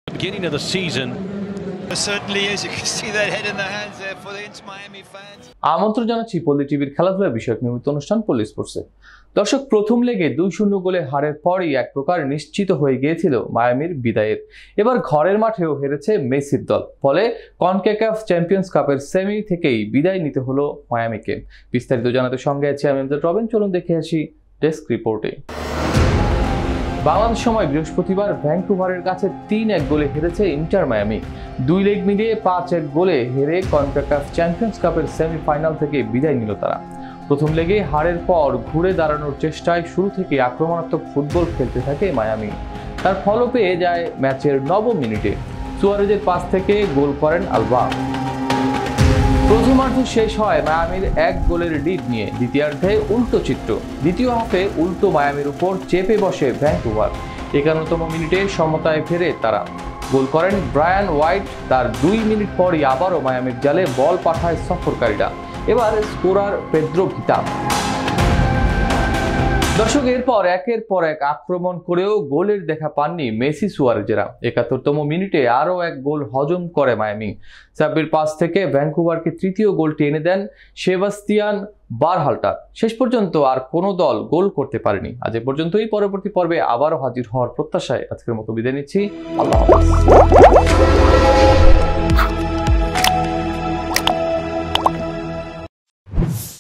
Beginning of the season. It certainly is. You can see that head in the hands there for the Inter Miami fans. আমন্ত্রণ জানাচ্ছি পল্লী টিভির খেলাধুলা বিষয়ক নিয়মিত অনুষ্ঠান পল্লী স্পোর্টসে। দর্শক, প্রথম লেগে 2-0 গোলে হারের পরই এক প্রকার নিশ্চিত হয়ে গিয়েছিল মায়ামির বিদায়ের। এবার ঘরের মাঠেও হেরেছে মেসির দল, ফলে কনকাকাফ চ্যাম্পিয়ন্স কাপের সেমি থেকেই বিদায় নিতে হলো মায়ামিকে। বিস্তারিত জানাতে সঙ্গে আছে আমি রবিন। চলুন দেখে আসি ডেস্ক রিপোর্টে। বাংলাদেশ সময় বৃহস্পতিবার ভ্যাঙ্কুভারের কাছে 3-1 গোলে হেরেছে ইন্টার মায়ামি। 2 লেগ মিলিয়ে 5-1 গোলে হেরে কনকাকাফ চ্যাম্পিয়ন্স কাপের সেমিফাইনাল থেকে বিদায় নিল তারা। প্রথম লেগে হারের পর ঘুরে দাঁড়ানোর চেষ্টায় শুরু থেকে আক্রমণাত্মক ফুটবল খেলতে থাকে মায়ামি। তার ফলও পেয়ে যায় ম্যাচের 9 মিনিটে। সুয়ারেজের পাস থেকে গোল করেন আলবা। প্রথমার্ধ শেষ হয় মায়ামির 1 গোলের লিড নিয়ে। দ্বিতীয়ার্ধে উল্টো চিত্র। দ্বিতীয় হাফে উল্টো মায়ামির উপর চেপে বসে ভ্যাঙ্কুভার। 51তম মিনিটে সমতায় ফেরে তারা। গোল করেন ব্রায়ান হোয়াইট। তার 2 মিনিট পরই আবারও মায়ামির জালে বল পাঠায় সফরকারীরা। এবার স্কোরার পেদ্রো ভিতা। দর্শক, এরপর একের পর এক আক্রমণ করেও গোলের দেখা পাননি মেসি সুয়ারেজেরা। 71তম মিনিটে আরও 1 গোল হজম করে মায়ামি। সাব্বির পাস থেকে ভ্যাঙ্কুভারকে তৃতীয় গোলটি এনে দেন সেবাস্তিয়ান বারহাল্টার। শেষ পর্যন্ত আর কোনো দল গোল করতে পারেনি। আজ এ পর্যন্তই। পরবর্তী পর্বে আবারও হাজির হওয়ার প্রত্যাশায় আজকের মতো বিদায় নিচ্ছি। আল্লাহ হাফেজ।